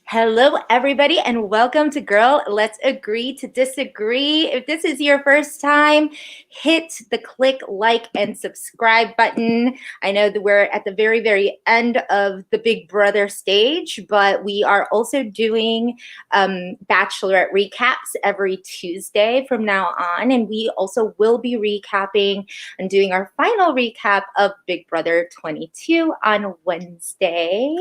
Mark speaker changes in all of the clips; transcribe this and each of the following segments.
Speaker 1: Hello, everybody, and welcome to Girl, Let's Agree to Disagree. If this is your first time, hit the click, like, and subscribe button. I know that we're at the very, very end of the Big Brother stage, but we are also doing Bachelorette recaps every Tuesday from now on. And we also will be recapping and doing our final recap of Big Brother 22 on Wednesday.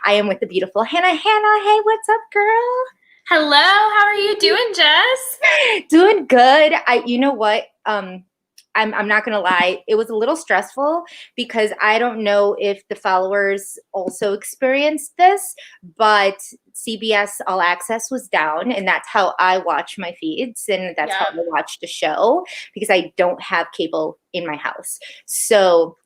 Speaker 1: I am with the beautiful Hannah. Hannah, hey, what's up, girl?
Speaker 2: Hello, how are you doing, Jess?
Speaker 1: Doing good. You know what? I'm not gonna lie. It was a little stressful because I don't know if the followers also experienced this, but CBS All Access was down, and that's how I watch my feeds, and that's how I watch the show because I don't have cable in my house. So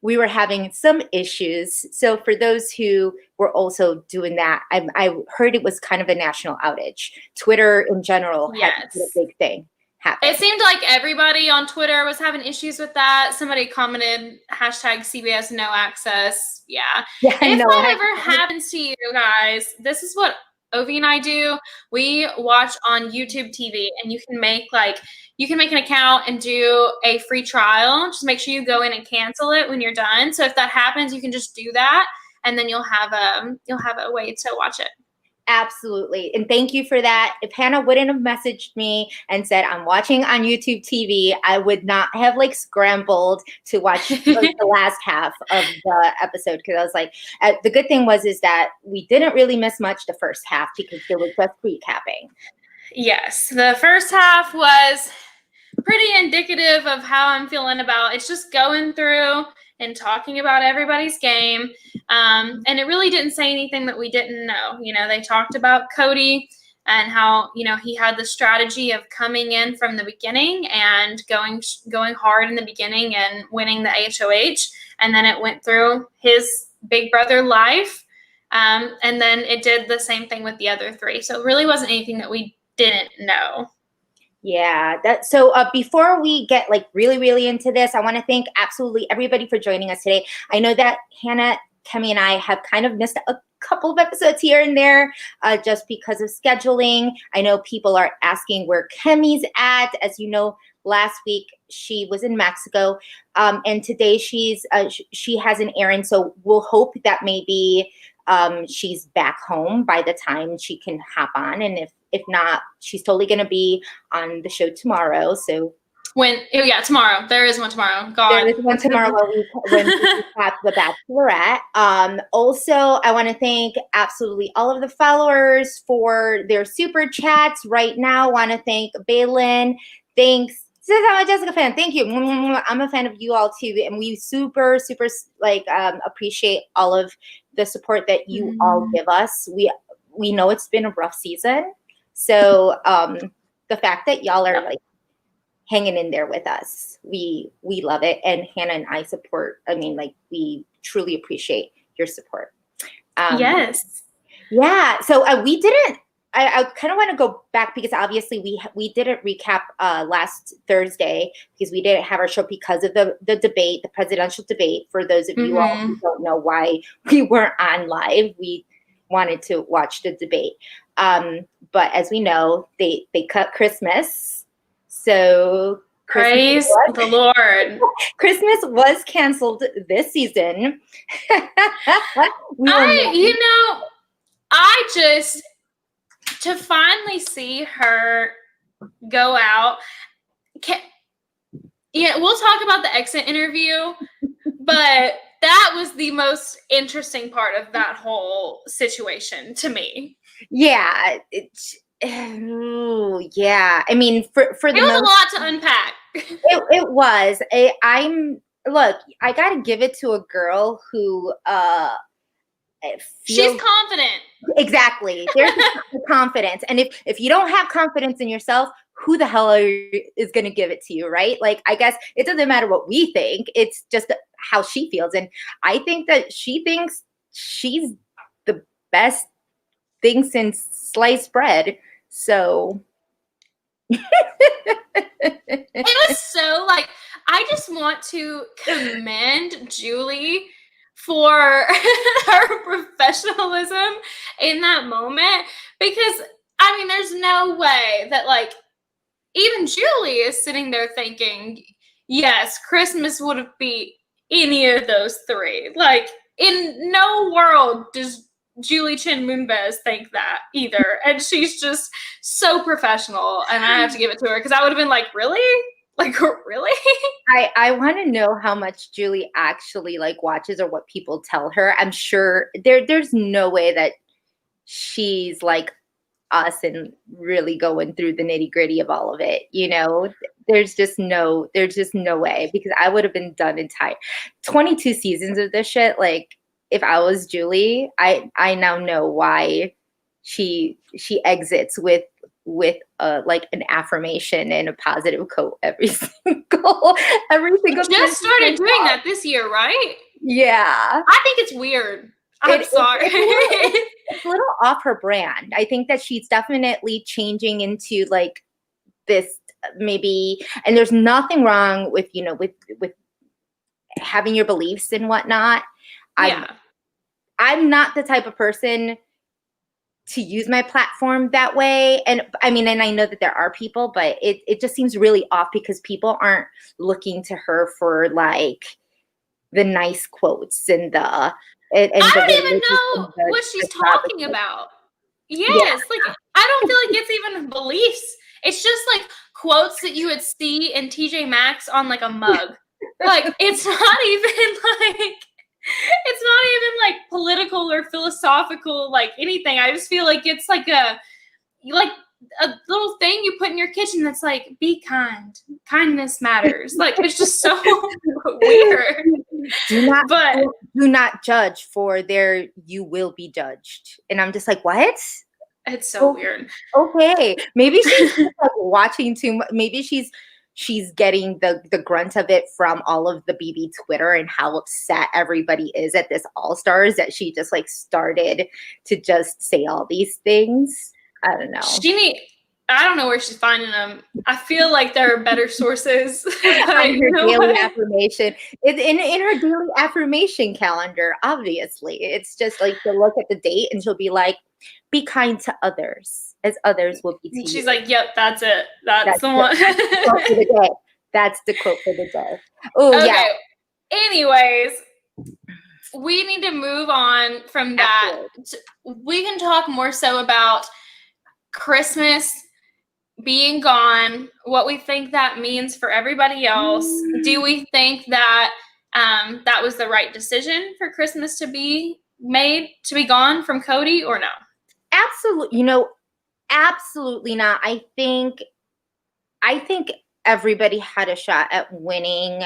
Speaker 1: we were having some issues. So for those who were also doing that, I heard it was kind of a national outage. Twitter in general had a big thing happen.
Speaker 2: It seemed like everybody on Twitter was having issues with that. Somebody commented hashtag CBS no access. Yeah. If that ever happens to you guys, this is what Ovi and I do. We watch on YouTube TV, and you can make an account and do a free trial. Just make sure you go in and cancel it when you're done. So if that happens, you can just do that, and then you'll have a way to watch it.
Speaker 1: Absolutely. And thank you for that. If Hannah wouldn't have messaged me and said, I'm watching on YouTube TV, I would not have scrambled to watch the last half of the episode. Because I was like, the good thing is that we didn't really miss much the first half because there was just recapping.
Speaker 2: Yes. The first half was pretty indicative of how I'm feeling about it's just going through and talking about everybody's game. And it really didn't say anything that we didn't know. They talked about Cody and how, he had the strategy of coming in from the beginning and going hard in the beginning and winning the HOH. And then it went through his Big Brother life. And then it did the same thing with the other three. So it really wasn't anything that we didn't know.
Speaker 1: Yeah. So before we get really, really into this, I want to thank absolutely everybody for joining us today. I know that Hannah, Kemi, and I have kind of missed a couple of episodes here and there just because of scheduling. I know people are asking where Kemi's at. As you know, last week she was in Mexico, and today she has an errand. So we'll hope that maybe she's back home by the time she can hop on, and if not, she's totally going to be on the show tomorrow. So
Speaker 2: tomorrow. There is one tomorrow. God.
Speaker 1: There is one tomorrow when we have the Bachelorette. Also, I want to thank absolutely all of the followers for their super chats right now. I want to thank Baylin. Thanks. I'm a Jessica fan. Thank you. I'm a fan of you all too. And we super, super appreciate all of the support that you all give us. We know it's been a rough season. So the fact that y'all are hanging in there with us, we love it. And Hannah and I support. We truly appreciate your support.
Speaker 2: Yes.
Speaker 1: Yeah. So we didn't. I kind of want to go back because obviously we didn't recap last Thursday because we didn't have our show because of the debate, the presidential debate. For those of you all who don't know why we weren't on live, we wanted to watch the debate. But as we know, they cut Christmas. So
Speaker 2: praise the Lord.
Speaker 1: Christmas was canceled this season.
Speaker 2: To finally see her go out. We'll talk about the exit interview, but that was the most interesting part of that whole situation to me.
Speaker 1: Yeah. Yeah. I mean, for
Speaker 2: it was a lot to unpack.
Speaker 1: It was. I got to give it to a girl who
Speaker 2: she's confident.
Speaker 1: Exactly. There's confidence. And if you don't have confidence in yourself, who the hell is going to give it to you, right? I guess it doesn't matter what we think. It's just how she feels. And I think that she thinks she's the best thing since sliced bread. So
Speaker 2: it was so I just want to commend Julie for her professionalism in that moment because, I mean, there's no way that, like, even Julie is sitting there thinking, yes, Christmas would have beat any of those three. Like, in no world does Julie Chen Moonves think that either. And she's just so professional. And I have to give it to her because I would have been like, really? Like, really?
Speaker 1: I want to know how much Julie actually like watches or what people tell her. I'm sure there's no way that she's like us and really going through the nitty gritty of all of it. You know, there's just no way, because I would have been done entire 22 seasons of this shit. Like, if I was Julie, I now know why she exits with like an affirmation and a positive quote every single
Speaker 2: Just started doing that this year, right?
Speaker 1: Yeah,
Speaker 2: I think it's weird. I'm sorry.
Speaker 1: It's a little off her brand. I think that she's definitely changing into like this maybe, and there's nothing wrong with, you know, with having your beliefs and whatnot. I'm not the type of person to use my platform that way. And I mean, and I know that there are people, but it just seems really off because people aren't looking to her for like the nice quotes and the I
Speaker 2: don't even know what she's talking about. Yes, like, I don't feel like it's even beliefs. It's just like quotes that you would see in TJ Maxx on like a mug. Like, it's not even like political or philosophical, like anything. I just feel like it's like a little thing you put in your kitchen that's like, be kind. Kindness matters. Like, it's just so weird.
Speaker 1: Do not judge, for there you will be judged. And I'm just like, what?
Speaker 2: It's so weird.
Speaker 1: Okay, maybe she's like watching too much. Maybe she's getting the grunt of it from all of the BB Twitter and how upset everybody is at this All Stars, that she just like started to just say all these things. I don't know.
Speaker 2: I don't know where she's finding them. I feel like there are better sources.
Speaker 1: On her daily affirmation. In her daily affirmation calendar, obviously. It's just like she'll look at the date and she'll be like, be kind to others, as others will be to you.
Speaker 2: She's like, yep, that's it. That's the one.
Speaker 1: Quote for the day. That's the quote for the day. Oh, okay. Yeah.
Speaker 2: Anyways, we need to move on from that. We can talk more so about Christmas being gone, what we think that means for everybody else. Do we think that that was the right decision for Christmas to be made, to be gone from Cody, or no?
Speaker 1: Absolutely. You know, absolutely not. I think everybody had a shot at winning.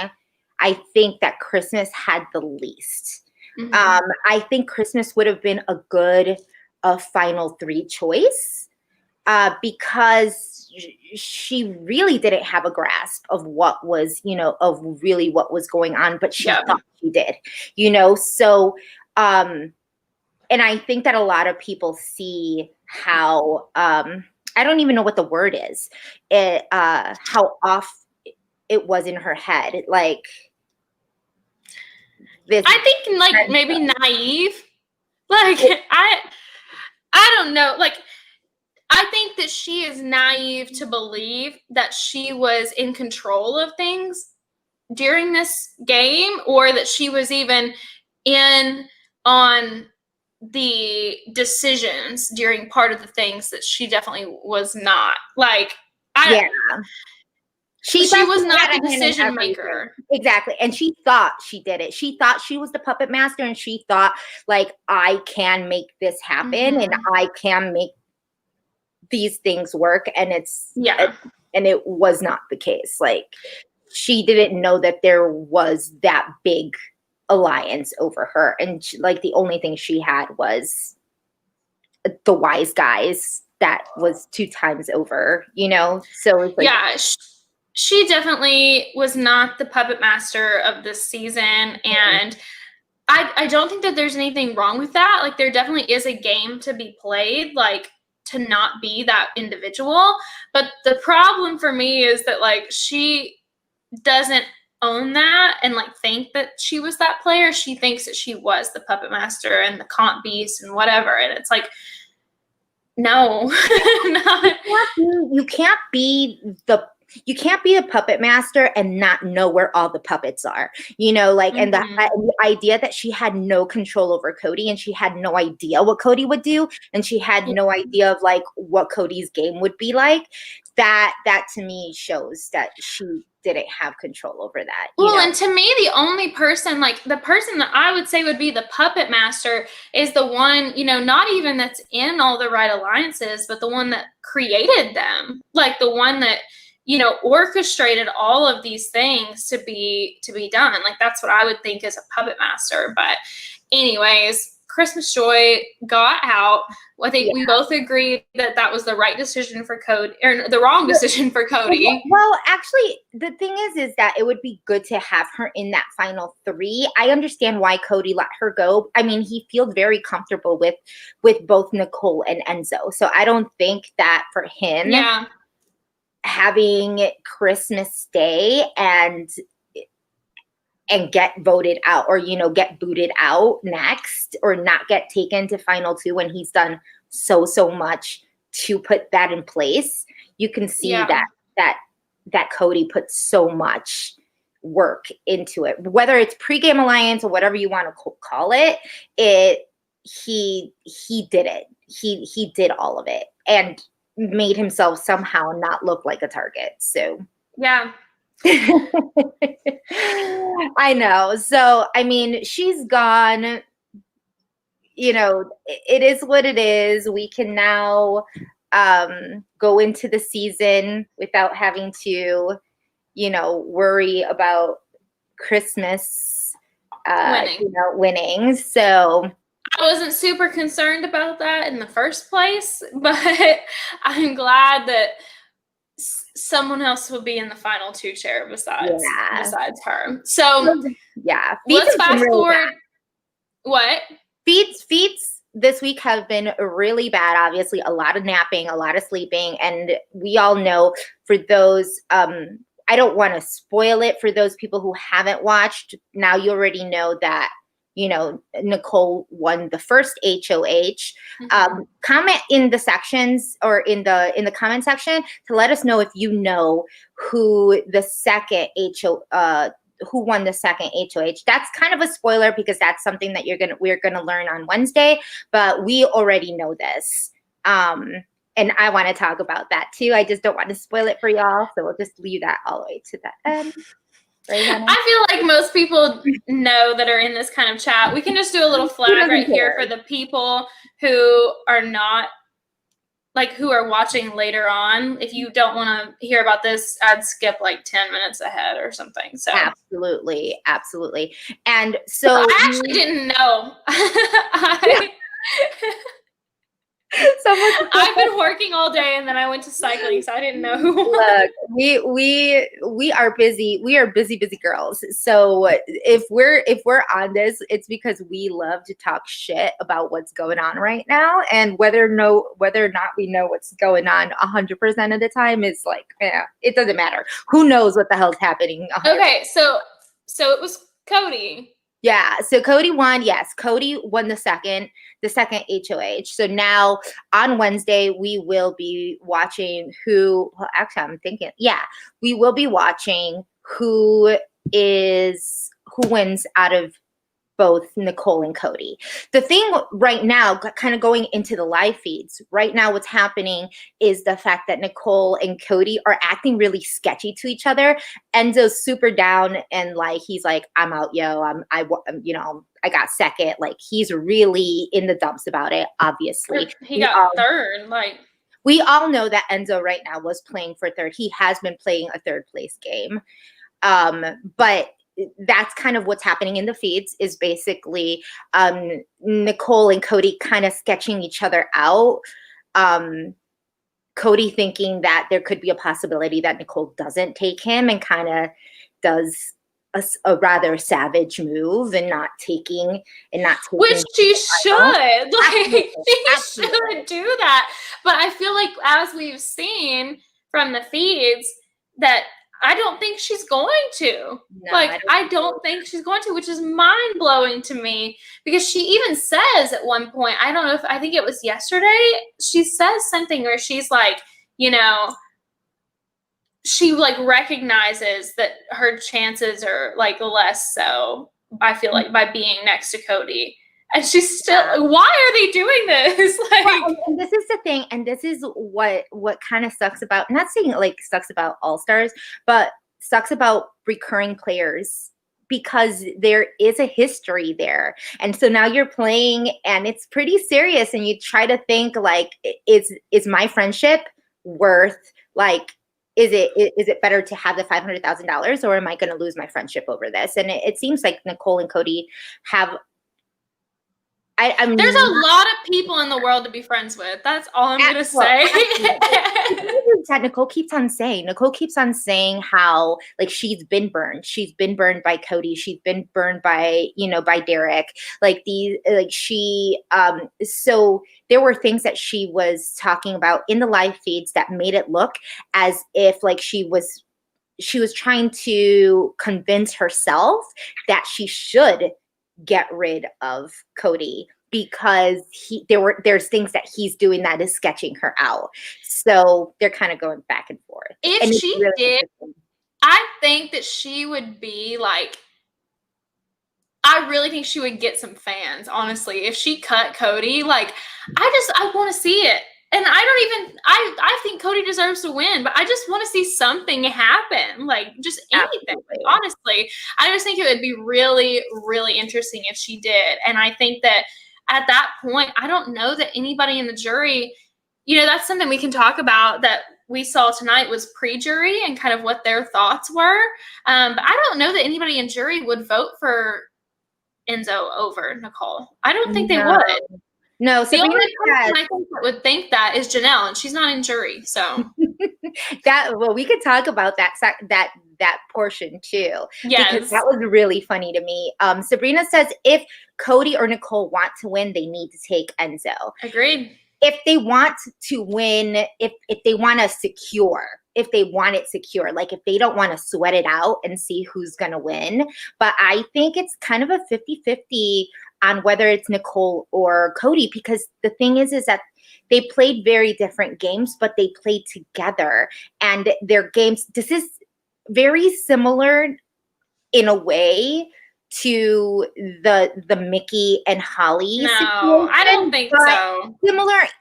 Speaker 1: I think that Christmas had the least. Mm-hmm. I think Christmas would have been a good final three choice, because she really didn't have a grasp of what was, you know, of really what was going on, but she thought she did, you know? So, and I think that a lot of people see how, I don't even know what the word is, how off it was in her head. Like,
Speaker 2: I think like maybe naive. Like, I don't know. Like, I think that she is naive to believe that she was in control of things during this game, or that she was even in on the decisions during part of the things that she definitely was not. Like, she was not the decision maker.
Speaker 1: Exactly. And she thought she did it. She thought she was the puppet master, and she thought, like, I can make this happen, and I can make these things work. And and it was not the case. Like, she didn't know that there was that big alliance over her, and like the only thing she had was the wise guys. That was 2 times over, you know? So it's like,
Speaker 2: she definitely was not the puppet master of this season. And I don't think that there's anything wrong with that. Like, there definitely is a game to be played, like, to not be that individual. But the problem for me is that, like, she doesn't own that and like think that she was that player. She thinks that she was the puppet master and the comp beast and whatever. And it's like, no, not.
Speaker 1: You can't be the puppet master and not know where all the puppets are, you know, like, and the idea that she had no control over Cody and she had no idea what Cody would do. And she had no idea of like what Cody's game would be like. That to me shows that she didn't have control over that.
Speaker 2: Well, and to me, the only person, like the person that I would say would be the puppet master is the one, you know, not even that's in all the right alliances, but the one that created them, like the one that, you know, orchestrated all of these things to be done. Like that's what I would think is a puppet master. But anyways, Christmas Joy got out. I think we both agreed that that was the right decision for Cody, or the wrong decision for Cody.
Speaker 1: Well, actually, the thing is that it would be good to have her in that final 3. I understand why Cody let her go. I mean, he feels very comfortable with both Nicole and Enzo. So I don't think that for him, having Christmas Day and get voted out, or, you know, get booted out next, or not get taken to final 2 when he's done so much to put that in place. You can see that Cody put so much work into it, whether it's pregame alliance or whatever you want to call it. He did it. He did all of it and made himself somehow not look like a target. So
Speaker 2: yeah.
Speaker 1: I know. So, I mean, she's gone. You know, it is what it is. We can now go into the season without having to, you know, worry about Christmas winning. So
Speaker 2: I wasn't super concerned about that in the first place, but I'm glad that someone else will be in the final 2 chair besides her. So let's fast forward. What?
Speaker 1: Feats this week have been really bad. Obviously, a lot of napping, a lot of sleeping, and we all know for those. I don't want to spoil it for those people who haven't watched. Now you already know that, you know, Nicole won the first HOH. Comment in the sections, or in the comment section, to let us know if you know who the second who won the second HOH. That's kind of a spoiler because that's something that we're gonna learn on Wednesday, but we already know this. And I want to talk about that too. I just don't want to spoil it for y'all, so we'll just leave that all the way to the end. Right,
Speaker 2: I feel like most people know that are in this kind of chat. We can just do a little flag right here for the people who are not, like, who are watching later on. If you don't want to hear about this, I'd skip like 10 minutes ahead or something. So
Speaker 1: absolutely. And so
Speaker 2: I actually didn't know. I've been working all day and then I went to cycling, so I didn't know.
Speaker 1: Look, we are busy. We are busy girls. So if we're on this, it's because we love to talk shit about what's going on right now, and whether or not we know what's going on 100% of the time is like, it doesn't matter. Who knows what the hell's happening? 100%.
Speaker 2: Okay, so it was Cody.
Speaker 1: Yeah, so Cody won. Yes, Cody won the second HOH. So now on Wednesday, we will be watching we will be watching who wins out of both Nicole and Cody. The thing right now, kind of going into the live feeds, right now what's happening is the fact that Nicole and Cody are acting really sketchy to each other. Enzo's super down and like, he's like, I'm out, yo. I got second. Like, he's really in the dumps about it, obviously.
Speaker 2: He got third. Like,
Speaker 1: we all know that Enzo right now was playing for third. He has been playing a third place game. But that's kind of what's happening in the feeds, is basically Nicole and Cody kind of sketching each other out. Cody thinking that there could be a possibility that Nicole doesn't take him and kind of does a rather savage move and not taking
Speaker 2: which she should. Like, she should do that. But I feel like, as we've seen from the feeds, that I don't think she's going to.
Speaker 1: No,
Speaker 2: Like, I don't think she's going to, which is mind blowing to me because she even says at one point, I don't know if I think it was yesterday, she says something where she's like, you know, she like recognizes that her chances are like less so, I feel like, by being next to Cody. And she's still, why are they doing this? Like,
Speaker 1: well, and this is the thing, and this is what kind of sucks about, not saying like sucks about All Stars, but sucks about recurring players, because there is a history there. And so now you're playing and it's pretty serious, and you try to think like, is my friendship worth, like, is it better to have the $500,000, or am I going to lose my friendship over this? And it seems like Nicole and Cody have,
Speaker 2: there's a lot of people in the world to be friends with. That's all I'm going to say.
Speaker 1: That Nicole keeps on saying. Nicole keeps on saying how, like, she's been burned. She's been burned by Cody. She's been burned by, by Derek. So there were things that she was talking about in the live feeds that made it look as if like she was trying to convince herself that she should get rid of Cody because there's things that he's doing that is sketching her out. So they're kind of going back and forth.
Speaker 2: If she did, I think that she would be like, I really think she would get some fans, honestly. If she cut Cody, like, I want to see it. And I think Cody deserves to win, but I just want to see something happen. Like, just anything. Absolutely. Honestly, I just think it would be really, really interesting if she did. And I think that at that point, I don't know that anybody in the jury, that's something we can talk about that we saw tonight was pre-jury and kind of what their thoughts were. But I don't know that anybody in jury would vote for Enzo over Nicole. I don't think they would.
Speaker 1: No,
Speaker 2: the only person I think that would think that is Janelle, and she's not in jury. So
Speaker 1: we could talk about that portion too.
Speaker 2: Yes,
Speaker 1: because that was really funny to me. Sabrina says if Cody or Nicole want to win, they need to take Enzo.
Speaker 2: Agreed.
Speaker 1: If they want to win, if they want to secure, if they want it secure, like if they don't want to sweat it out and see who's going to win. But I think it's kind of a 50-50 on whether it's Nicole or Cody, because the thing is that they played very different games, but they played together, and their games, this is very similar in a way to the Mickey and Holly.
Speaker 2: No, I don't think so.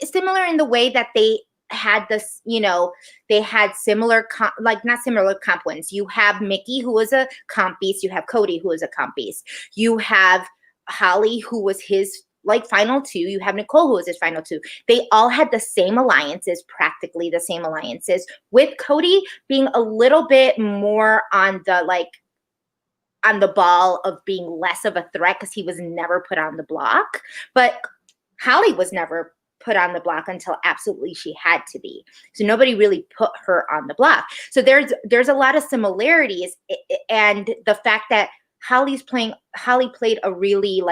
Speaker 1: Similar in the way that they had this, they had similar, not similar comp wins. You have Mickey, who was a comp beast. You have Cody, who was a comp beast. You have Holly, who was his final two. You have Nicole, who was his final two. They all had the same alliances, practically the same alliances, with Cody being a little bit more on the ball of being less of a threat because he was never put on the block. But Holly was never put on the block until absolutely she had to be. So nobody really put her on the block. So there's a lot of similarities, and the fact that Holly played a really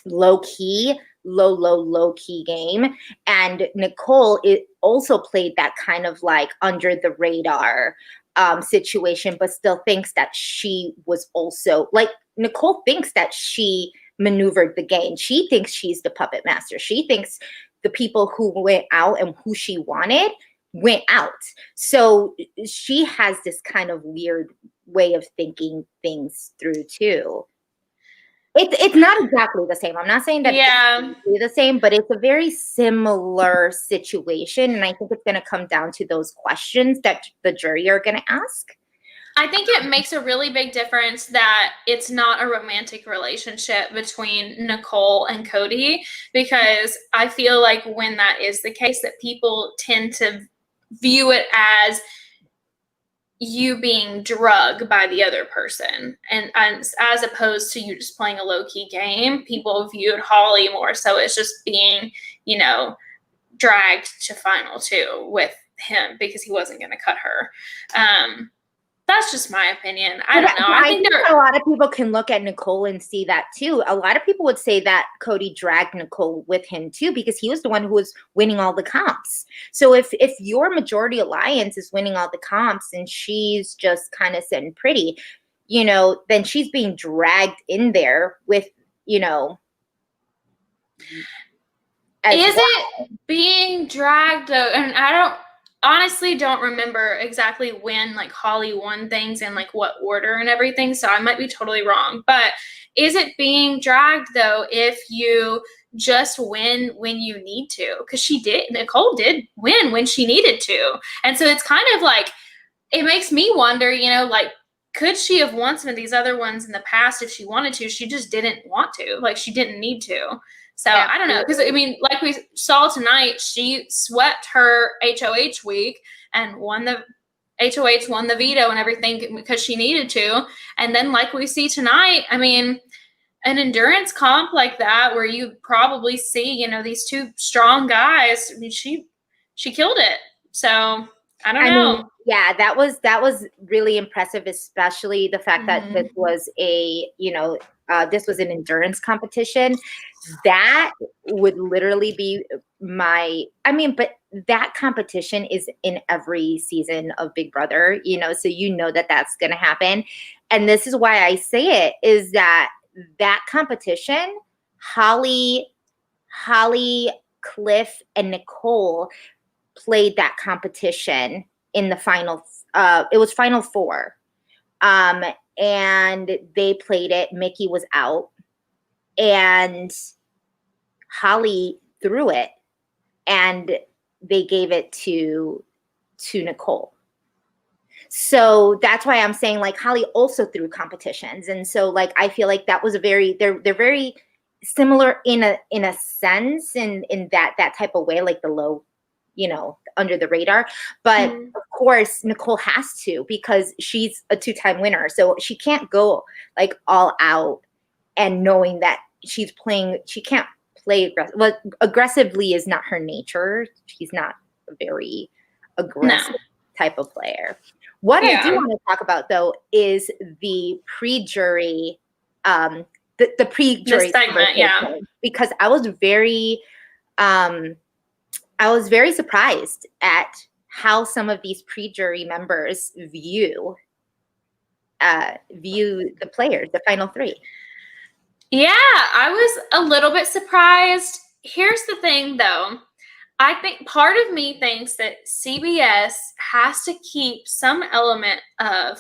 Speaker 1: low key game, and Nicole also played that kind of under the radar situation, but still thinks that she was also Nicole thinks that she maneuvered the game. She thinks she's the puppet master. She thinks the people who went out and who she wanted went out. So she has this kind of weird way of thinking things through too. It's not exactly the same. I'm not saying that it's the same, but it's a very similar situation. And I think it's going to come down to those questions that the jury are going to ask.
Speaker 2: I think it makes a really big difference that it's not a romantic relationship between Nicole and Cody, because I feel like when that is the case, that people tend to view it as you being drugged by the other person. And as opposed to you just playing a low-key game, people viewed Holly more so as just being, dragged to final two with him because he wasn't going to cut her. That's just my opinion. I don't know.
Speaker 1: I think a lot of people can look at Nicole and see that too. A lot of people would say that Cody dragged Nicole with him too, because he was the one who was winning all the comps. So if your majority alliance is winning all the comps and she's just kind of sitting pretty, you know, then she's being dragged in there with, you know.
Speaker 2: Is it being dragged though? And I honestly don't remember exactly when like Holly won things and like what order and everything, so I might be totally wrong. But is it being dragged though if you just win when you need to? Because Nicole did win when she needed to. And so it's kind of like, it makes me wonder, you know, like, could she have won some of these other ones in the past if she wanted to? She just didn't want to. Like, she didn't need to. So I don't know, because I mean, like we saw tonight, she swept her HOH week and won the HOH, won the veto and everything because she needed to. And then, like we see tonight, I mean, an endurance comp like that, where you probably see, you know, these two strong guys, I mean, she killed it. So I don't know.
Speaker 1: Mean, yeah, that was really impressive, especially the fact that this was this was an endurance competition. That would literally be but that competition is in every season of Big Brother, you know, so you know that that's going to happen. And this is why I say it, is that competition, Holly, Cliff, and Nicole played that competition in the final. It was final four. And they played it. Mickey was out. And Holly threw it, and they gave it to Nicole. So that's why I'm saying, like, Holly also threw competitions. And so, like, I feel like that was they're very similar in a sense, in that type of way, like the low, you know, under the radar. But of course, Nicole has to, because she's a 2-time winner. So she can't go like all out and knowing that she can't play aggressive. Well, aggressively is not her nature. She's not a very aggressive type of player. What I do want to talk about though is the pre-jury, the pre-jury segment, because I was very surprised at how some of these pre-jury members view the players, the final three.
Speaker 2: Yeah, I was a little bit surprised. Here's the thing, though. I think part of me thinks that CBS has to keep some element of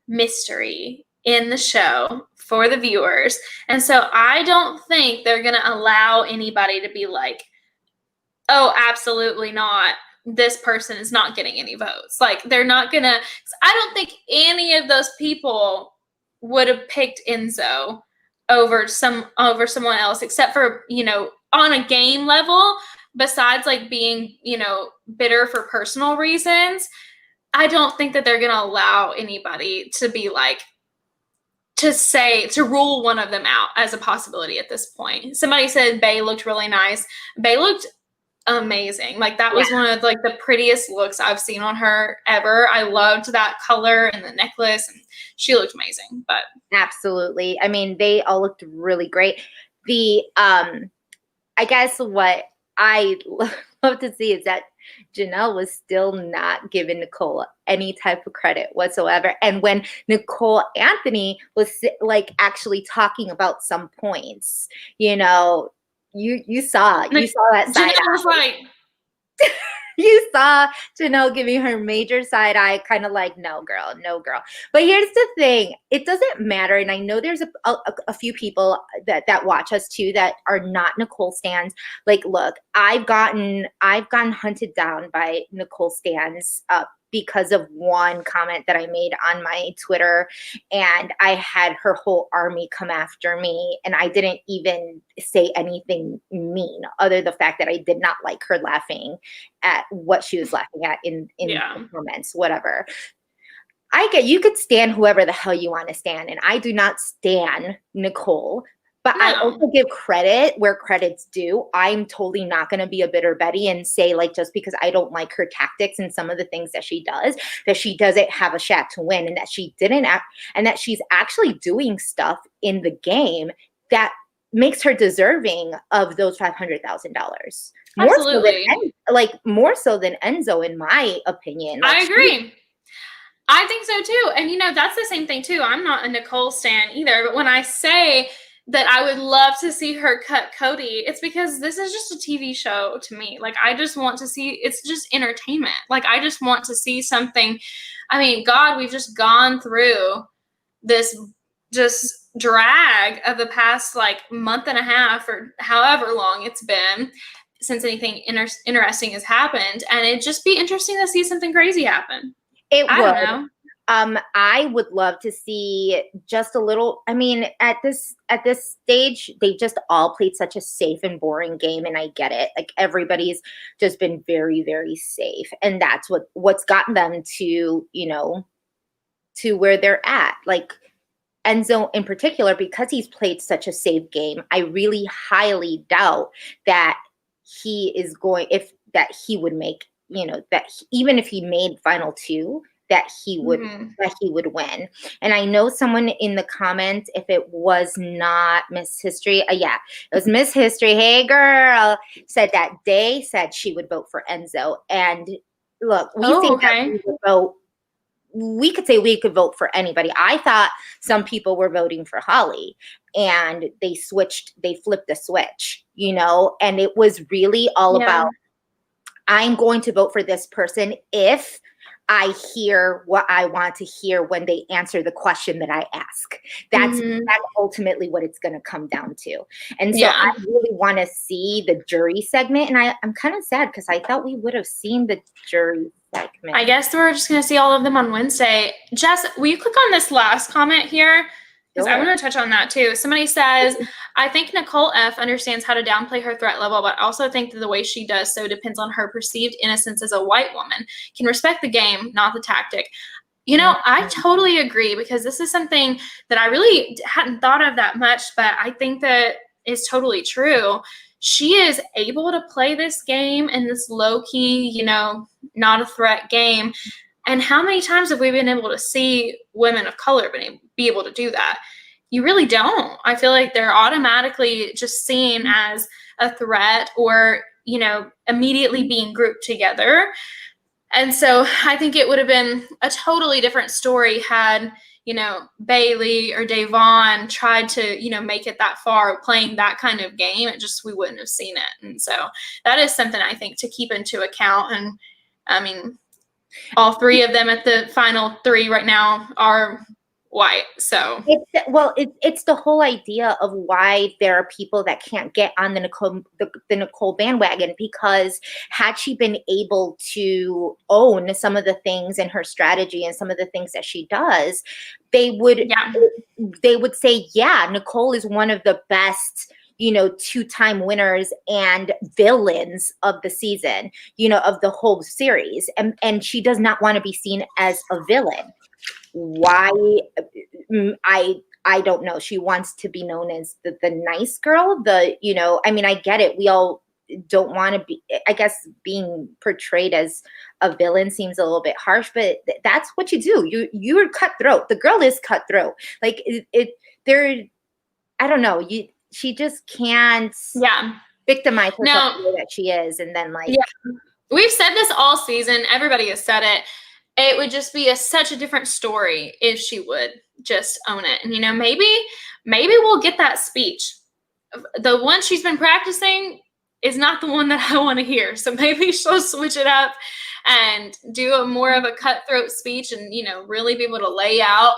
Speaker 2: mystery in the show for the viewers. And so I don't think they're going to allow anybody to be like, oh, absolutely not. This person is not getting any votes. Like, they're not going to, I don't think any of those people would have picked Enzo over someone else, except for, you know, on a game level, besides like being, you know, bitter for personal reasons. I don't think that they're going to allow anybody to be like, to rule one of them out as a possibility at this point. Somebody said Bay looked really nice. Bay looked amazing. Like, that was one of like the prettiest looks I've seen on her ever. I loved that color and the necklace, and she looked amazing. But
Speaker 1: absolutely, I mean, they all looked really great. The I guess what I love to see is that Janelle was still not giving Nicole any type of credit whatsoever. And when Nicole Anthony was like actually talking about some points, you know, you saw that side
Speaker 2: Janelle was like,
Speaker 1: you saw Janelle giving her major side eye, kind of like, no girl. But here's the thing, it doesn't matter. And I know there's a few people that watch us too that are not Nicole stans. Like, look, I've gotten hunted down by Nicole stans because of one comment that I made on my Twitter, and I had her whole army come after me, and I didn't even say anything mean, other than the fact that I did not like her laughing at what she was laughing at in the comments, whatever. I get, you could stand whoever the hell you want to stand, and I do not stan Nicole But I
Speaker 2: No.
Speaker 1: also give credit where credit's due. I'm totally not going to be a bitter Betty and say, like, just because I don't like her tactics and some of the things that she does, that she doesn't have a shot to win, and that she didn't act, and that she's actually doing stuff in the game that makes her deserving of those $500,000.
Speaker 2: Absolutely.
Speaker 1: More so than Enzo, in my opinion. Like,
Speaker 2: I agree. I think so too. And that's the same thing too. I'm not a Nicole stan either, but when I say that I would love to see her cut Cody, it's because this is just a TV show to me. Like, I just want to see, it's just entertainment. Like, I just want to see something. I mean, God, we've just gone through this just drag of the past like month and a half or however long it's been since anything interesting has happened. And it'd just be interesting to see something crazy happen.
Speaker 1: It
Speaker 2: I
Speaker 1: would.
Speaker 2: don't know.
Speaker 1: I would love to see just a little. I mean, at this stage, they've just all played such a safe and boring game, and I get it. Like, everybody's just been very, very safe, and that's what's gotten them to to where they're at. Like, Enzo in particular, because he's played such a safe game, I really highly doubt that he is going that he would make even if he made final two, that he would win. And I know someone in the comments, if it was not Miss History, it was Miss History, hey girl, said that they said she would vote for Enzo. And look, we could say we could vote for anybody. I thought some people were voting for Holly, and they flipped the switch, and it was really all about, I'm going to vote for this person if I hear what I want to hear when they answer the question that I ask. That's ultimately what it's going to come down to. And so I really want to see the jury segment. And I'm kind of sad because I thought we would have seen the jury segment.
Speaker 2: I guess we're just going to see all of them on Wednesday. Jess, will you click on this last comment here? Because I want to touch on that too. Somebody says, I think Nicole F. understands how to downplay her threat level, but also think that the way she does so depends on her perceived innocence as a white woman. Can respect the game, not the tactic. I totally agree, because this is something that I really hadn't thought of that much, but I think that is totally true. She is able to play this game in this low-key, not a threat game. And how many times have we been able to see women of color be able to do that? You really don't. I feel like they're automatically just seen as a threat or, immediately being grouped together. And so I think it would have been a totally different story had, Bailey or Da'Vonne tried to, make it that far playing that kind of game. We wouldn't have seen it. And so that is something I think to keep into account. And I mean, all three of them at the final three right now are white. So
Speaker 1: it's the whole idea of why there are people that can't get on the Nicole bandwagon, because had she been able to own some of the things in her strategy and some of the things that she does, they would say, Nicole is one of the best, 2-time winners and villains of the season, of the whole series. And she does not want to be seen as a villain. Why? I don't know. She wants to be known as the nice girl. I get it. We all don't want to be, I guess, being portrayed as a villain seems a little bit harsh, but that's what you do. You're cutthroat. The girl is cutthroat. Like I don't know. She just can't victimize herself the way that she is. And then
Speaker 2: we've said this all season. Everybody has said it. It would just be such a different story if she would just own it. And, maybe we'll get that speech. The one she's been practicing is not the one that I want to hear. So maybe she'll switch it up and do more of a cutthroat speech and, really be able to lay out,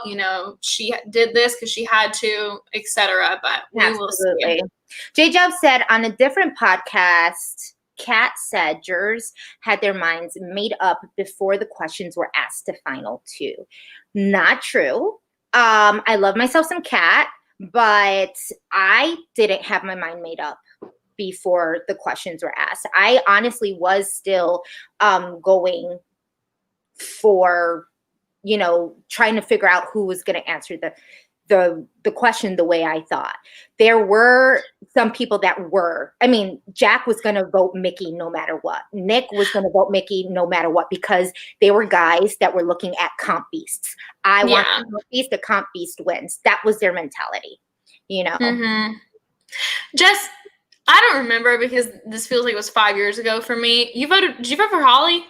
Speaker 2: she did this because she had to, etc. But we will see.
Speaker 1: J-Job said on a different podcast, Kat said jurors had their minds made up before the questions were asked to final two. Not true. I love myself some Kat, but I didn't have my mind made up before the questions were asked. I honestly was still going for, trying to figure out who was going to answer the question the way I thought. There were some people that were. I mean, Jack was going to vote Mickey no matter what. Nick was going to vote Mickey no matter what because they were guys that were looking at comp beasts. I want a comp beast. The comp beast wins. That was their mentality, you know.
Speaker 2: Mm-hmm. Just, I don't remember because this feels like it was 5 years ago for me. Did you vote for Holly?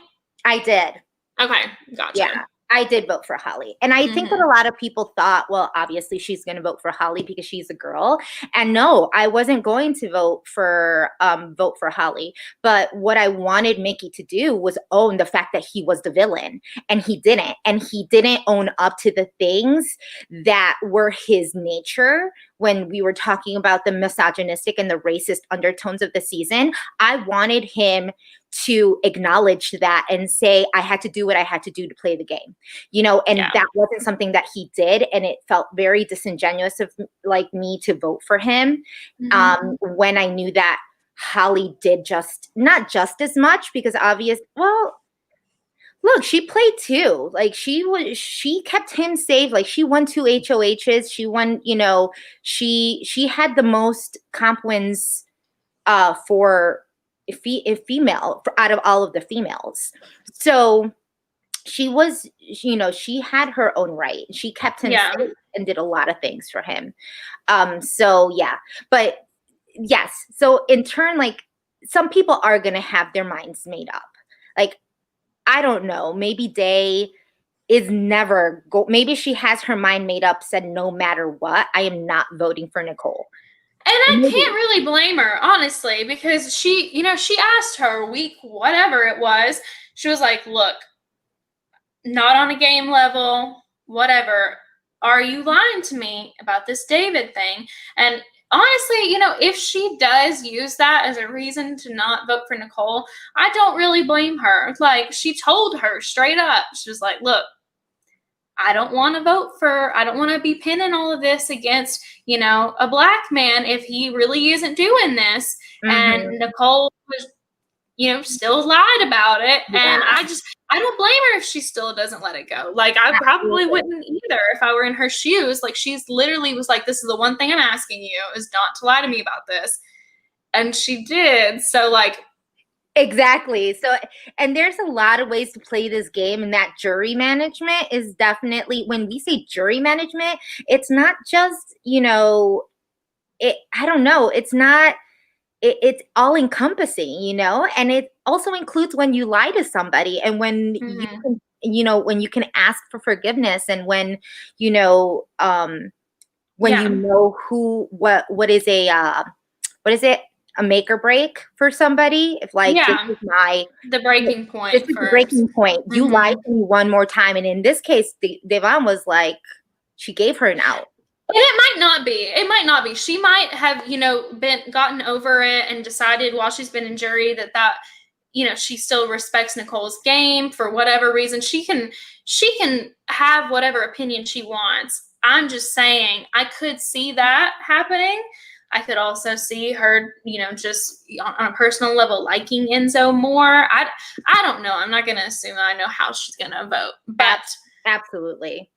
Speaker 1: I did.
Speaker 2: Okay, gotcha.
Speaker 1: Yeah, I did vote for Holly. And I think that a lot of people thought, well, obviously she's going to vote for Holly because she's a girl. And no, I wasn't going to vote for Holly. But what I wanted Mickey to do was own the fact that he was the villain. And he didn't. And he didn't own up to the things that were his nature. When we were talking about the misogynistic and the racist undertones of the season, I wanted him to acknowledge that and say, I had to do what I had to do to play the game, you know, and that wasn't something that he did. And it felt very disingenuous of like me to vote for him when I knew that Holly did not just as much because well, look, she played too. Like she kept him safe. Like she won 2 HOHs. She won, you know, she had the most comp wins for female out of all of the females. So she was, you know, she had her own right. She kept him safe and did a lot of things for him. So yeah, but yes. So in turn, like some people are going to have their minds made up. Like, I don't know, maybe Day is never maybe she has her mind made up, said no matter what, I am not voting for Nicole.
Speaker 2: And I can't really blame her, honestly, because she, you know, she asked her week, whatever it was, she was like, look, not on a game level, whatever. Are you lying to me about this David thing? And honestly, you know, if she does use that as a reason to not vote for Nicole, I don't really blame her. Like, she told her straight up, she was like, look, I don't want to be pinning all of this against, you know, a black man if he really isn't doing this. And Nicole was, you know, still lied about it. Yeah. And I don't blame her if she still doesn't let it go. Like, I probably wouldn't either if I were in her shoes. Like, she's literally was like, this is the one thing I'm asking you is not to lie to me about this. And she did. So, like,
Speaker 1: exactly. So, and there's a lot of ways to play this game, and that jury management is definitely, when we say jury management, it's not just, you know, I don't know, it's not, it's all encompassing, you know, and it also includes when you lie to somebody and when you can, you know, when you can ask for forgiveness and when, you know, when you know what is a make or break for somebody. If like, this is
Speaker 2: the breaking point.
Speaker 1: This is the breaking point. You lied to me one more time. And in this case, Devon was like, she gave her an out.
Speaker 2: And it might not be. It might not be. She might have, you know, gotten over it and decided while she's been in jury that, you know, she still respects Nicole's game for whatever reason. She can have whatever opinion she wants. I'm just saying I could see that happening. I could also see her, you know, just on a personal level liking Enzo more. I don't know. I'm not going to assume I know how she's going to vote. But
Speaker 1: absolutely.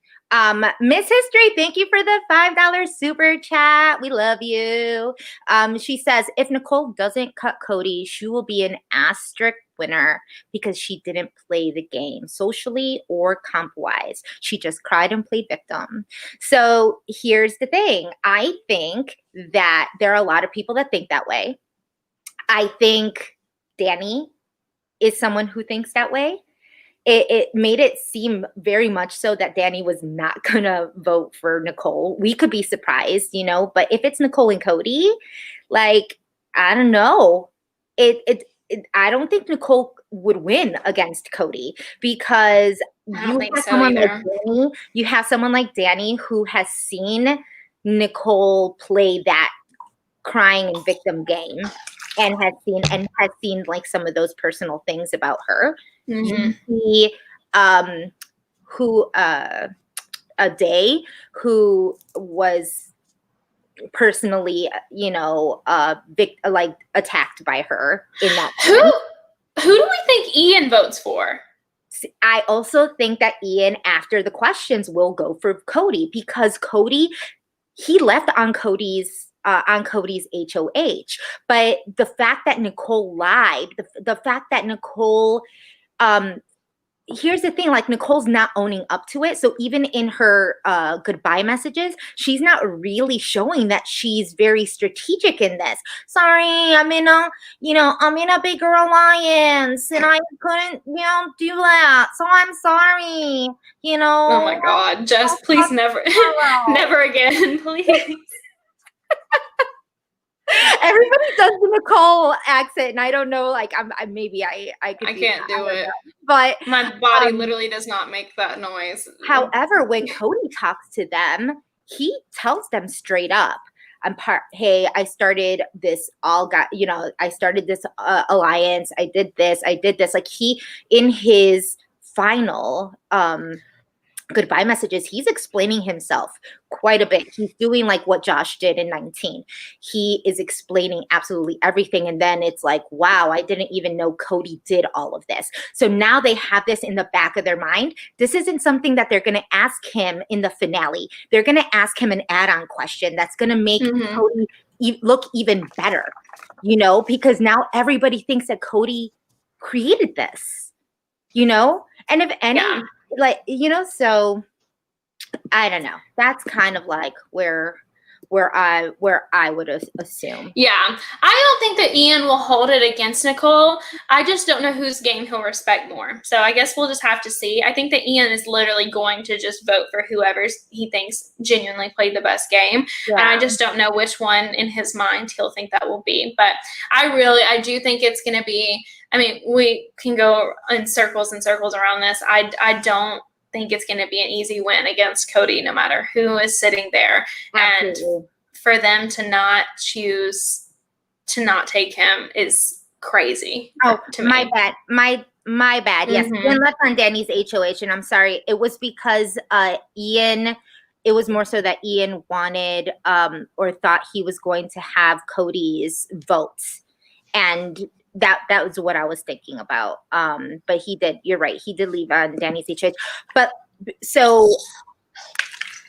Speaker 1: Miss History, thank you for the $5 super chat. We love you. She says, if Nicole doesn't cut Cody, she will be an asterisk winner because she didn't play the game socially or comp wise. She just cried and played victim. So here's the thing. I think that there are a lot of people that think that way. I think Danny is someone who thinks that way. It made it seem very much so that Danny was not going to vote for Nicole. We could be surprised, you know, but if it's Nicole and Cody, like, I don't know. I don't think Nicole would win against Cody because you have someone like Danny who has seen Nicole play that crying and victim game and has seen like some of those personal things about her. You see a Day who was personally, you know, attacked by her in that.
Speaker 2: Who do we think Ian votes for?
Speaker 1: I also think that Ian, after the questions, will go for Cody because Cody, he left on Cody's HOH. But the fact that Nicole lied, the fact that Nicole, here's the thing, like Nicole's not owning up to it. So even in her goodbye messages, she's not really showing that she's very strategic in this. Sorry, I'm in a bigger alliance and I couldn't, do that. So I'm sorry,
Speaker 2: Oh my God, Jess, please never, never again, please.
Speaker 1: Everybody does the Nicole accent, and I don't know. Like, I
Speaker 2: can't do it,
Speaker 1: but
Speaker 2: my body literally does not make that noise.
Speaker 1: However, when Cody talks to them, he tells them straight up, "Hey, I started this I started this alliance. I did this. Like he, in his final goodbye messages, he's explaining himself quite a bit. He's doing like what Josh did in 19. He is explaining absolutely everything. And then it's like, wow, I didn't even know Cody did all of this. So now they have this in the back of their mind. This isn't something that they're going to ask him in the finale. They're going to ask him an add-on question that's going to make Cody look even better, because now everybody thinks that Cody created this, and if any, so I don't know. That's kind of like where I would assume.
Speaker 2: Yeah. I don't think that Ian will hold it against Nicole. I just don't know whose game he'll respect more. So I guess we'll just have to see. I think that Ian is literally going to just vote for whoever he thinks genuinely played the best game. Yeah. And I just don't know which one in his mind he'll think that will be. But I do think it's going to be, we can go in circles and circles around this. I don't think it's going to be an easy win against Cody, no matter who is sitting there. Absolutely. And for them to not choose to not take him is crazy.
Speaker 1: Oh, my bad. My bad. Yes. Ian left on Danny's HOH, and I'm sorry. It was because Ian, it was more so that Ian wanted or thought he was going to have Cody's votes. And that was what I was thinking about. But he did, you're right. He did leave on Danny's HOH. But so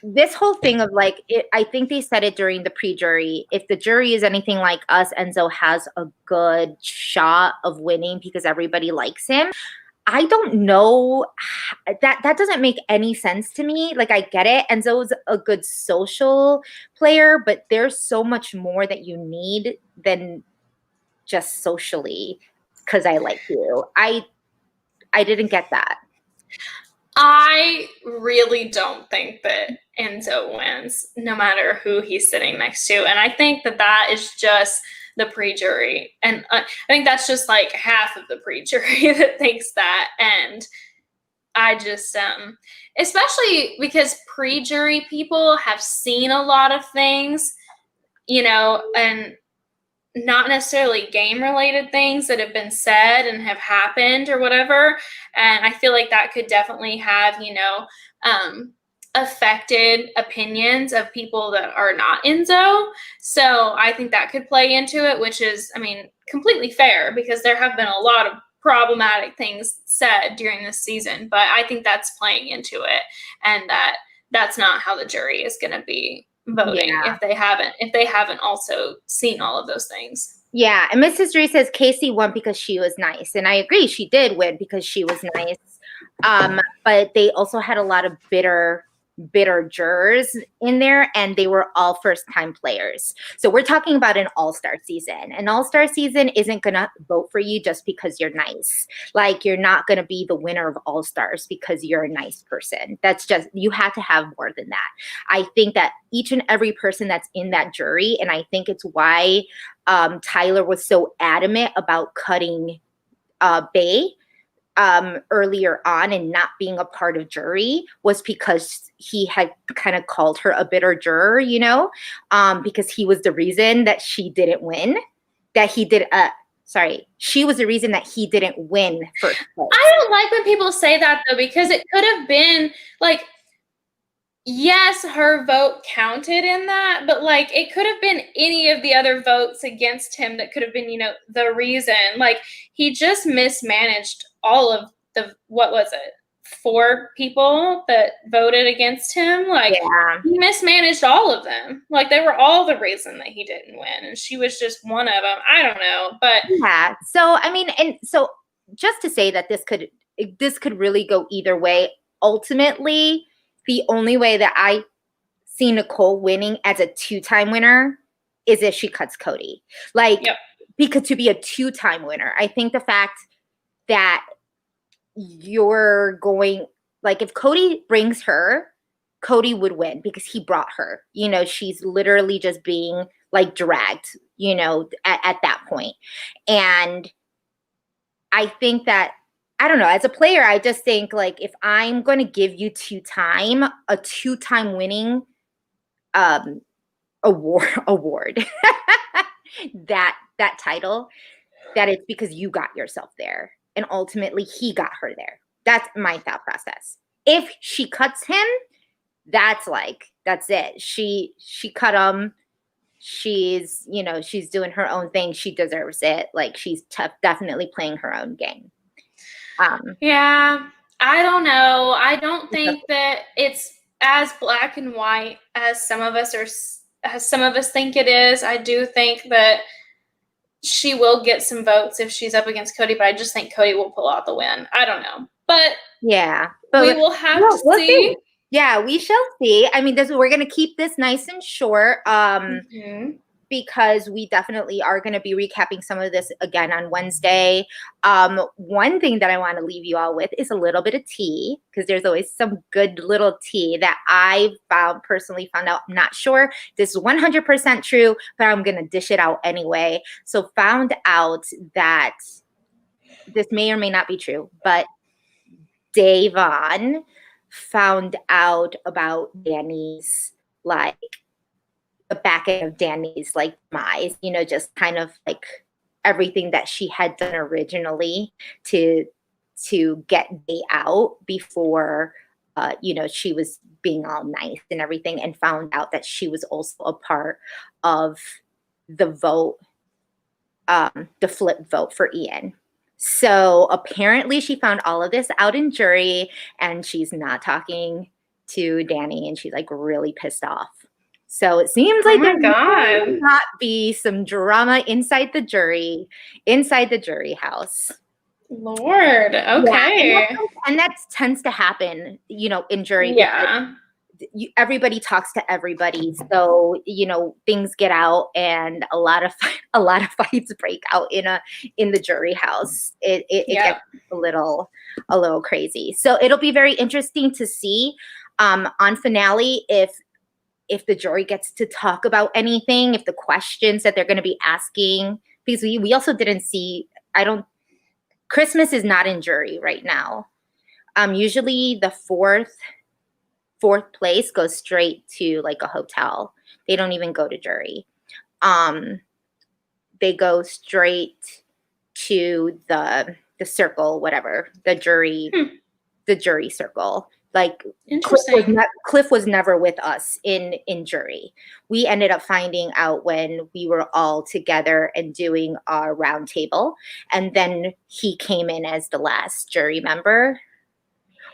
Speaker 1: this whole thing of like, I think they said it during the pre-jury. If the jury is anything like us, Enzo has a good shot of winning because everybody likes him. I don't know. That doesn't make any sense to me. Like, I get it. Enzo's a good social player, but there's so much more that you need than just socially because I like you. I didn't get that.
Speaker 2: I really don't think that Enzo wins, no matter who he's sitting next to. And I think that is just the pre-jury. And I think that's just like half of the pre-jury that thinks that. And I just, especially because pre-jury people have seen a lot of things, and not necessarily game related things that have been said and have happened or whatever. And I feel like that could definitely have, affected opinions of people that are not Enzo. So I think that could play into it, which is, completely fair because there have been a lot of problematic things said during this season, but I think that's playing into it. And that's not how the jury is going to be voting if they haven't also seen all of those things.
Speaker 1: Yeah. And Miss History says Casey won because she was nice. And I agree, she did win because she was nice. But they also had a lot of bitter jurors in there, and they were all first-time players. So we're talking about an all-star season. An all-star season isn't going to vote for you just because you're nice. Like, you're not going to be the winner of all-stars because you're a nice person. That's just, you have to have more than that. I think that each and every person that's in that jury, and I think it's why Tyler was so adamant about cutting Bay earlier on and not being a part of jury, was because he had kind of called her a bitter juror, because he was the reason that she didn't win, she was the reason that he didn't win first place.
Speaker 2: I don't like when people say that though, because it could have been like, yes, her vote counted in that, but like it could have been any of the other votes against him that could have been, the reason. Like, he just mismanaged all of what was it? 4 people that voted against him. Like,
Speaker 1: Yeah.
Speaker 2: he mismanaged all of them. Like, they were all the reason that he didn't win, and she was just one of them. I don't know, but
Speaker 1: Yeah. So, I mean, and so just to say that this could really go either way. Ultimately, the only way that I see Nicole winning as a 2-time winner is if she cuts Cody. Like,
Speaker 2: Yep.
Speaker 1: because to be a 2-time winner, I think the fact that you're going, like, if Cody brings her, Cody would win because he brought her. You know, she's literally just being like dragged, you know, at that point. And I think that, I don't know, as a player, I just think, like, if I'm going to give you a 2-time winning award that title, that it's because you got yourself there, and ultimately he got her there. That's my thought process. If she cuts him, that's it. She cut him. She's, you know, she's doing her own thing. She deserves it. Like, she's definitely playing her own game.
Speaker 2: Yeah, I don't know. I don't think that it's as black and white as some of us think it is. I do think that she will get some votes if she's up against Cody, but I just think Cody will pull out the win. I don't know, but
Speaker 1: yeah,
Speaker 2: we will have to
Speaker 1: we'll
Speaker 2: see.
Speaker 1: Yeah, we shall see. I mean, we're going to keep this nice and short. Because we definitely are going to be recapping some of this again on Wednesday. One thing that I want to leave you all with is a little bit of tea, because there's always some good little tea that I personally found out. I'm not sure this is 100% true, but I'm going to dish it out anyway. So found out that this may or may not be true, but Da'Vonne found out about Danny's, like, the back end of Danny's, like, demise, you know, just kind of like everything that she had done originally to get Day out before, you know, she was being all nice and everything, and found out that she was also a part of the vote, the flip vote for Ian. So apparently she found all of this out in jury, and she's not talking to Danny, and she's like really pissed off. So it seems like there might not be some drama inside the jury house.
Speaker 2: Lord, okay.
Speaker 1: Yeah, and that tends to happen, you know, in jury.
Speaker 2: Yeah.
Speaker 1: Everybody talks to everybody, so, you know, things get out, and a lot of fights break out in the jury house. It gets a little crazy. So it'll be very interesting to see on finale if the jury gets to talk about anything, if the questions that they're going to be asking, because we also didn't see, Christmas is not in jury right now. Usually the fourth place goes straight to like a hotel. They don't even go to jury. They go straight to the circle, whatever, the jury circle. Like, Cliff was never with us in jury. We ended up finding out when we were all together and doing our round table, and then he came in as the last jury member,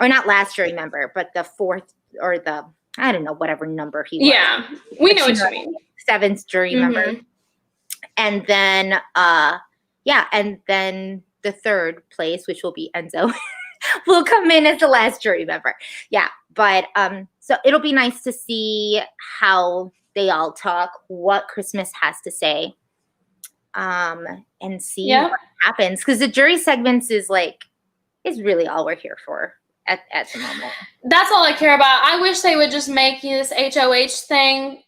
Speaker 1: or not last jury member, but the fourth, or the, I don't know, whatever number he was.
Speaker 2: Yeah, we know what you mean.
Speaker 1: 7th jury member, and then and then the 3rd place, which will be Enzo. Will come in as the last jury member. Yeah, but so it'll be nice to see how they all talk, what Christmas has to say, and see what happens. Because the jury segments is really all we're here for at the moment.
Speaker 2: That's all I care about. I wish they would just make this HOH thing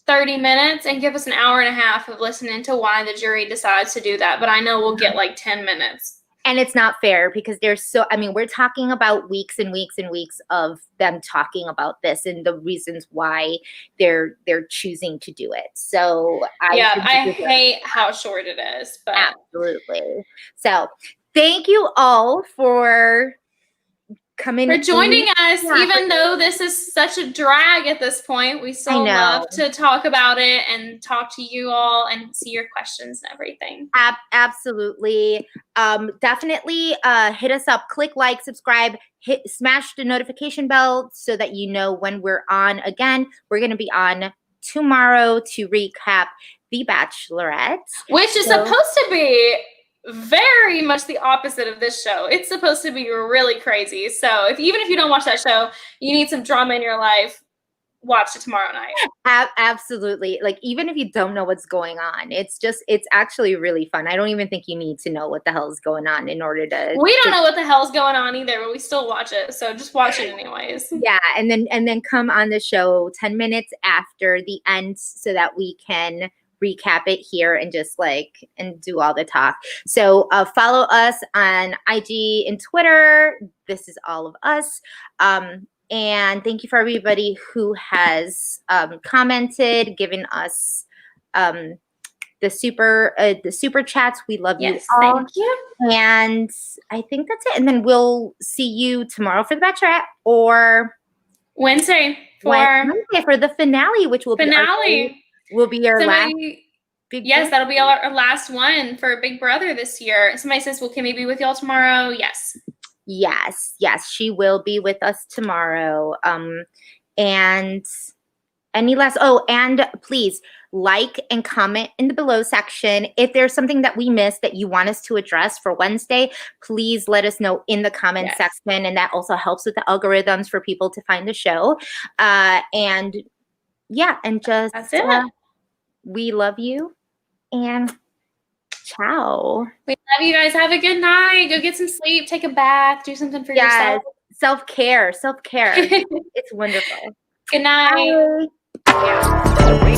Speaker 2: 30 minutes and give us an hour and a half of listening to why the jury decides to do that. But I know we'll get like 10 minutes.
Speaker 1: And it's not fair because we're talking about weeks and weeks and weeks of them talking about this and the reasons why they're choosing to do it. So
Speaker 2: I hate how short it is, but
Speaker 1: absolutely. So thank you all for coming
Speaker 2: for joining
Speaker 1: in.
Speaker 2: us,
Speaker 1: Yeah,
Speaker 2: even though this is such a drag at this point. We still
Speaker 1: know.
Speaker 2: love to talk about it and talk to you all and see your questions and everything.
Speaker 1: Absolutely. Definitely hit us up, click like, subscribe, smash the notification bell so that you know when we're on again. We're going to be on tomorrow to recap The Bachelorette,
Speaker 2: which is supposed to be very much the opposite of this show. It's supposed to be really crazy. So even if you don't watch that show, you need some drama in your life, watch it tomorrow night.
Speaker 1: Absolutely. Like, even if you don't know what's going on, it's actually really fun. I don't even think you need to know what the hell is going on in order to.
Speaker 2: We don't know what the hell's going on either, but we still watch it. So just watch it anyways.
Speaker 1: Yeah. And then come on the show 10 minutes after the end so that we can recap it here and just and do all the talk. So follow us on IG and Twitter. This is all of us. And thank you for everybody who has commented, given us the super chats. We love you all.
Speaker 2: Thank you.
Speaker 1: And I think that's it. And then we'll see you tomorrow for the Bachelorette or
Speaker 2: Wednesday for
Speaker 1: the finale, which will be our last.
Speaker 2: Yes, that'll be our last one for Big Brother this year. Somebody says, well, can we be with y'all tomorrow? Yes.
Speaker 1: Yes, she will be with us tomorrow. And any last, and please like and comment in the below section. If there's something that we missed that you want us to address for Wednesday, please let us know in the comment section. And that also helps with the algorithms for people to find the show. And just
Speaker 2: that's it.
Speaker 1: We love you and ciao.
Speaker 2: We love you guys. Have a good night. Go get some sleep, take a bath, do something for yourself.
Speaker 1: Self-care. It's wonderful.
Speaker 2: Good night.
Speaker 1: Bye.